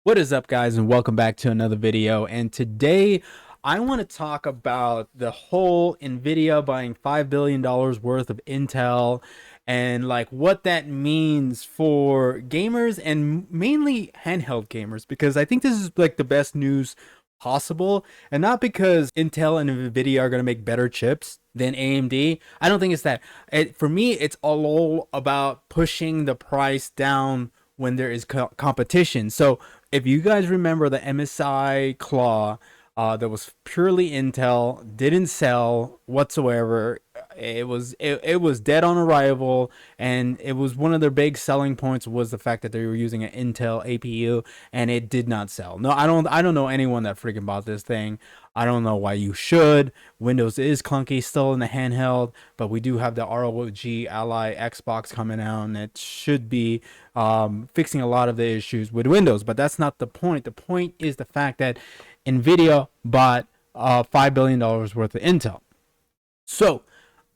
What is up, guys, and welcome back to another video. And today I want to talk about the whole Nvidia buying $5 billion worth of Intel and like what that means for gamers and mainly handheld gamers, because I think this is like the best news possible, and not because Intel and Nvidia are going to make better chips than AMD. I don't think it's that. For me, it's all about pushing the price down when there is competition. So if you guys remember the MSI Claw, that was purely Intel, didn't sell whatsoever. It was dead on arrival, and it was one of their big selling points was the fact that they were using an Intel APU, and it did not sell. No, I don't know anyone that freaking bought this thing. I don't know why you should. Windows is clunky still in the handheld, but we do have the ROG Ally Xbox coming out, and it should be fixing a lot of the issues with Windows. But that's not the point. The point is the fact that Nvidia bought $5 billion worth of Intel. So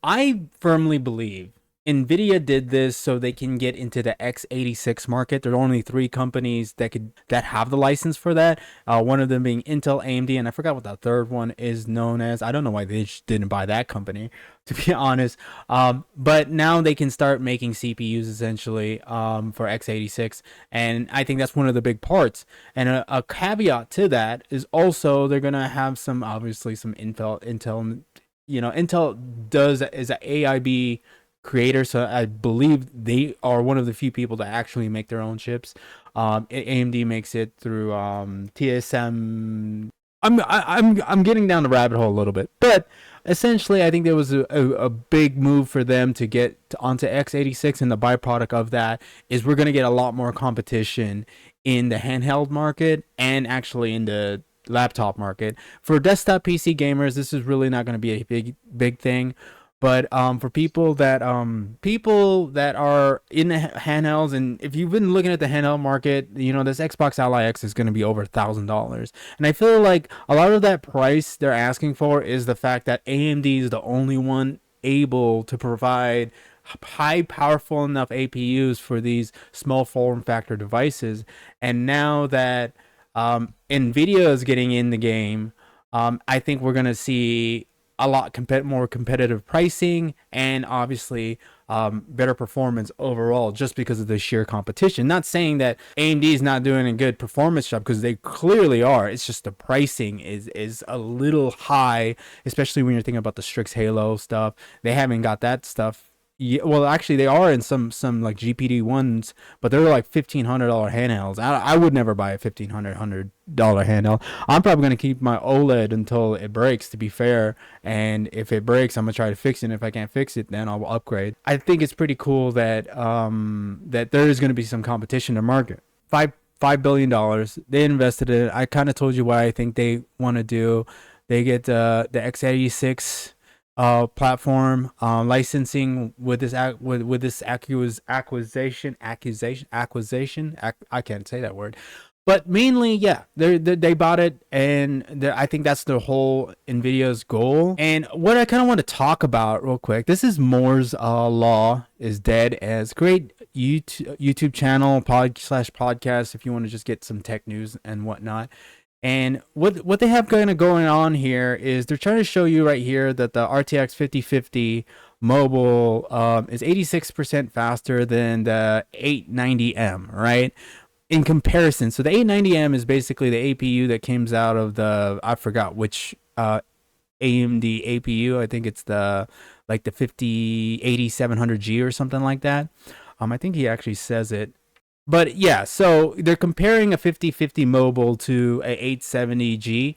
I firmly believe Nvidia did this so they can get into the x86 market. There are only three companies that have the license for that. One of them being Intel, AMD, and I forgot what the third one is known as. I don't know why they just didn't buy that company, to be honest. But now they can start making CPUs essentially for x86, and I think that's one of the big parts. And a caveat to that is also they're gonna have some obviously some Intel. Intel is an AIB creator, so I believe they are one of the few people that actually make their own chips. AMD makes it through TSM. I'm getting down the rabbit hole a little bit, but essentially I think there was a big move for them to get onto x86, and the byproduct of that is we're going to get a lot more competition in the handheld market and actually in the laptop market. For desktop PC gamers, this is really not going to be a big thing. But for people that are in the handhelds, and if you've been looking at the handheld market, this Xbox Ally X is going to be over $1,000, and I feel like a lot of that price they're asking for is the fact that AMD is the only one able to provide high powerful enough APUs for these small form factor devices. And now that Nvidia is getting in the game, I think we're going to see a lot more competitive pricing, and obviously better performance overall, just because of the sheer competition. Not saying that AMD is not doing a good performance job, because they clearly are. It's just the pricing is a little high, especially when you're thinking about the Strix Halo stuff. They haven't got that stuff. Yeah, well, actually, they are in some like GPD ones, but they're like $1,500 handhelds. I would never buy a $1,500 handheld. I'm probably gonna keep my OLED until it breaks, to be fair. And if it breaks, I'm gonna try to fix it. And if I can't fix it, then I'll upgrade. I think it's pretty cool that that there is gonna be some competition in the market. $5 billion they invested in it. I kind of told you what I think they want to do. They get the x86 platform licensing with this acquisition. I can't say that word, but mainly, yeah, they bought it, and I think that's the whole Nvidia's goal. And what I kind of want to talk about real quick, this is Moore's law is dead. As great YouTube channel podcast if you want to just get some tech news and whatnot. And what they have kind of going on here is they're trying to show you right here that the RTX 5050 mobile is 86% faster than the 890M, right? In comparison, so the 890M is basically the APU that comes out of the, I forgot which AMD APU. I think it's the 8700G or something like that. I think he actually says it. But yeah, so they're comparing a 5050 mobile to a 870G,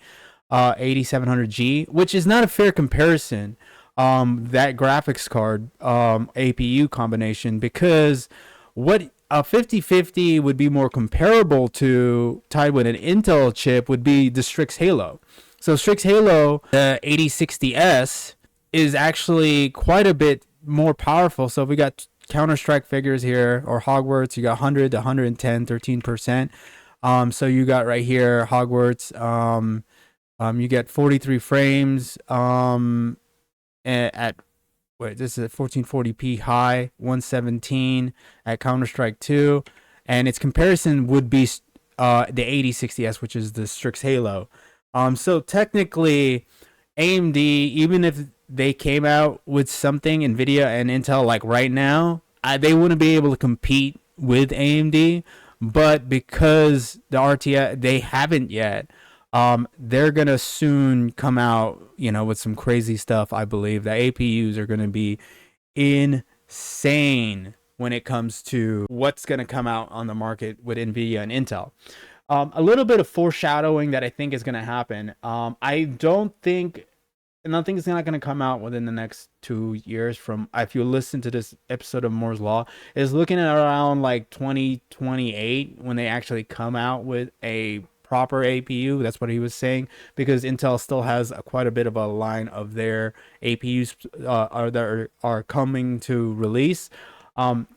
8700G, which is not a fair comparison. That graphics card APU combination, because what a 5050 would be more comparable to, tied with an Intel chip, would be the Strix Halo. So Strix Halo, the 8060S, is actually quite a bit more powerful. So we got Counter-Strike figures here, or Hogwarts. You got 100 to 110, 13%. So you got right here Hogwarts. You get 43 frames at wait, this is a 1440p high, 117 at Counter-Strike 2, and its comparison would be the 8060S, which is the Strix Halo. So technically, AMD, even if they came out with something, Nvidia and Intel, like right now, they wouldn't be able to compete with AMD. But because the RTX, they haven't yet, they're gonna soon come out, with some crazy stuff. I believe the APUs are gonna be insane when it comes to what's gonna come out on the market with Nvidia and Intel. A little bit of foreshadowing that I think is gonna happen. I don't think nothing is not going to come out within the next 2 years. From, if you listen to this episode of Moore's Law, is looking at around like 2028 when they actually come out with a proper APU. That's what he was saying, because Intel still has quite a bit of a line of their APUs are coming to release.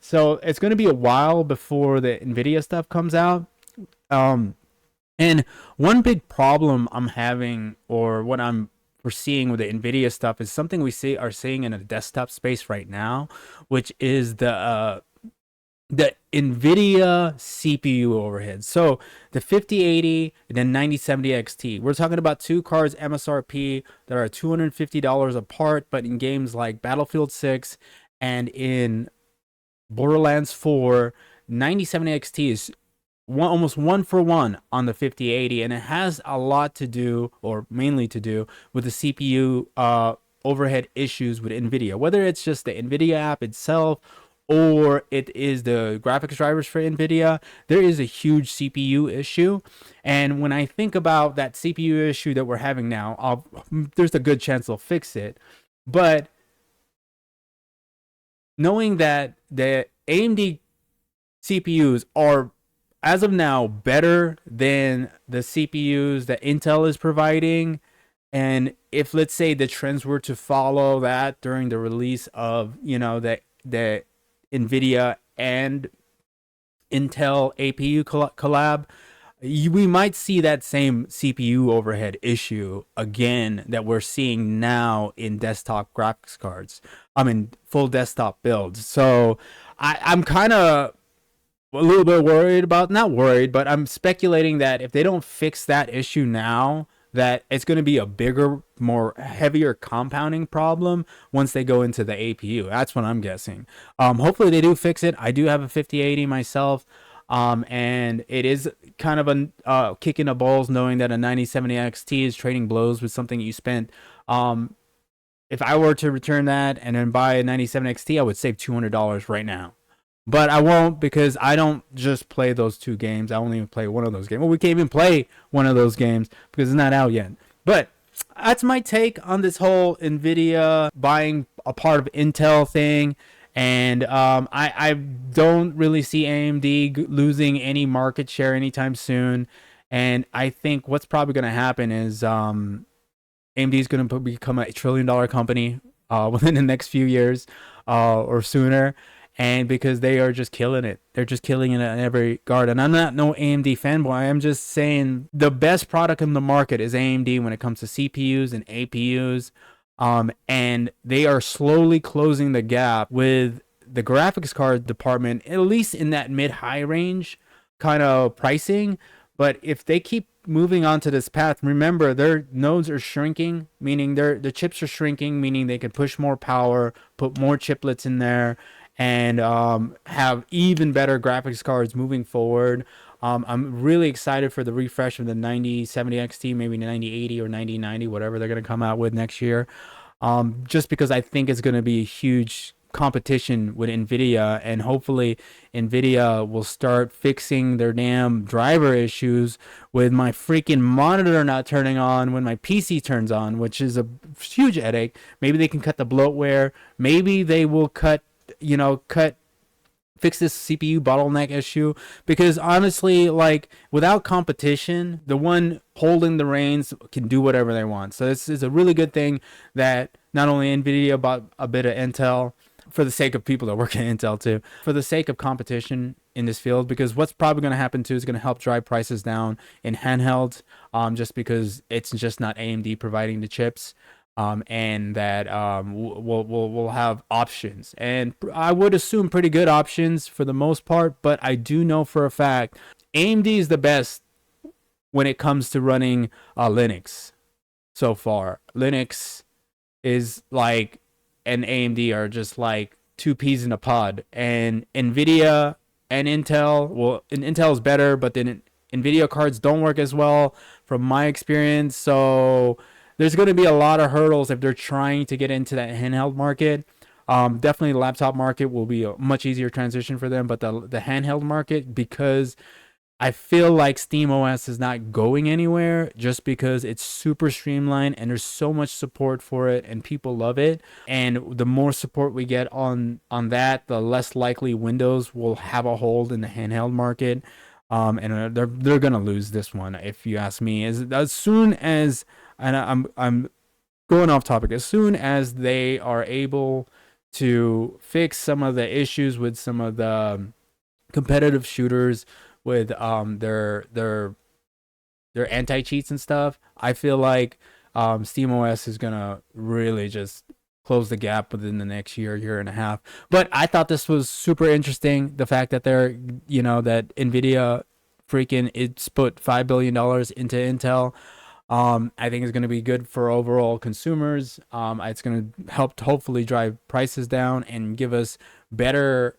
So it's going to be a while before the Nvidia stuff comes out. And one big problem I'm having, or what we're seeing with the Nvidia stuff, is something we are seeing in a desktop space right now, which is the Nvidia CPU overhead. So the 5080 and then 9070 XT. We're talking about two cards MSRP that are $250 apart, but in games like Battlefield 6 and in Borderlands 4, 9070 XT is almost 1-for-1 on the 5080, and it has a lot to do, or mainly to do, with the CPU overhead issues with Nvidia. Whether it's just the Nvidia app itself, or it is the graphics drivers for Nvidia, there is a huge CPU issue. And when I think about that CPU issue that we're having now, there's a good chance they'll fix it. But knowing that the AMD CPUs are, as of now, better than the CPUs that Intel is providing, and if, let's say, the trends were to follow that during the release of, the Nvidia and Intel APU collab, we might see that same CPU overhead issue again that we're seeing now in desktop graphics cards. I mean, full desktop builds. So I'm kind of a little bit worried about, not worried, but I'm speculating that if they don't fix that issue now, that it's going to be a bigger, more heavier compounding problem once they go into the APU. That's what I'm guessing. Hopefully they do fix it. I do have a 5080 myself, and it is kind of a kick in the balls knowing that a 9070 XT is trading blows with something you spent. If I were to return that and then buy a 9070 XT, I would save $200 right now. But I won't, because I don't just play those two games. I only even play one of those games. Well, we can't even play one of those games because it's not out yet. But that's my take on this whole Nvidia buying a part of Intel thing. And I don't really see AMD losing any market share anytime soon. And I think what's probably going to happen is AMD is going to become a $1 trillion company within the next few years or sooner. And because they are just killing it. They're just killing it in every regard. And I'm not no AMD fanboy. I'm just saying the best product in the market is AMD when it comes to CPUs and APUs. And they are slowly closing the gap with the graphics card department, at least in that mid-high range kind of pricing. But if they keep moving on to this path, remember, their nodes are shrinking, meaning the chips are shrinking, meaning they can push more power, put more chiplets in there, and have even better graphics cards moving forward. I'm really excited for the refresh of the 9070 XT, maybe 9080 or 9090, whatever they're going to come out with next year. Just because I think it's going to be a huge competition with Nvidia, and hopefully Nvidia will start fixing their damn driver issues with my freaking monitor not turning on when my PC turns on, which is a huge headache. Maybe they can cut the bloatware. Maybe they will fix this CPU bottleneck issue, because honestly, like, without competition, the one holding the reins can do whatever they want. So this is a really good thing that not only Nvidia bought a bit of Intel, for the sake of people that work at Intel too, for the sake of competition in this field, because what's probably going to happen too is going to help drive prices down in handhelds, just because it's just not AMD providing the chips. And that we'll have options, and I would assume pretty good options for the most part. But I do know for a fact AMD is the best when it comes to running Linux so far. Linux is like, and AMD are just like two peas in a pod. And Nvidia and Intel, well, Intel is better, but then Nvidia cards don't work as well from my experience. So there's going to be a lot of hurdles if they're trying to get into that handheld market. Definitely the laptop market will be a much easier transition for them, but the handheld market, because I feel like SteamOS is not going anywhere just because it's super streamlined and there's so much support for it and people love it. And the more support we get on that, the less likely Windows will have a hold in the handheld market. And they're gonna lose this one if you ask me. As soon as, and I'm going off topic, as soon as they are able to fix some of the issues with some of the competitive shooters with their anti cheats and stuff, I feel like SteamOS is gonna really just close the gap within the next year and a half. But I thought this was super interesting. The fact that they're, that Nvidia freaking it's put $5 billion into Intel. I think it's going to be good for overall consumers. It's going to help to hopefully drive prices down and give us better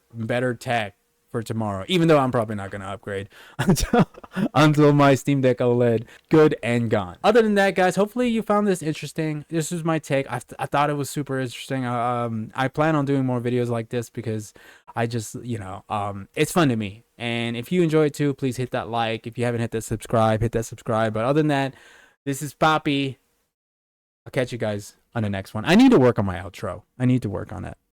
tech for tomorrow. Even though I'm probably not going to upgrade until my Steam Deck OLED good and gone. Other than that, guys, hopefully you found this interesting. This is my take. I thought it was super interesting. I plan on doing more videos like this because I just, it's fun to me. And if you enjoy it too, please hit that like. If you haven't hit that subscribe, hit that subscribe. But other than that, this is Poppy. I'll catch you guys on the next one. I need to work on my outro. I need to work on it.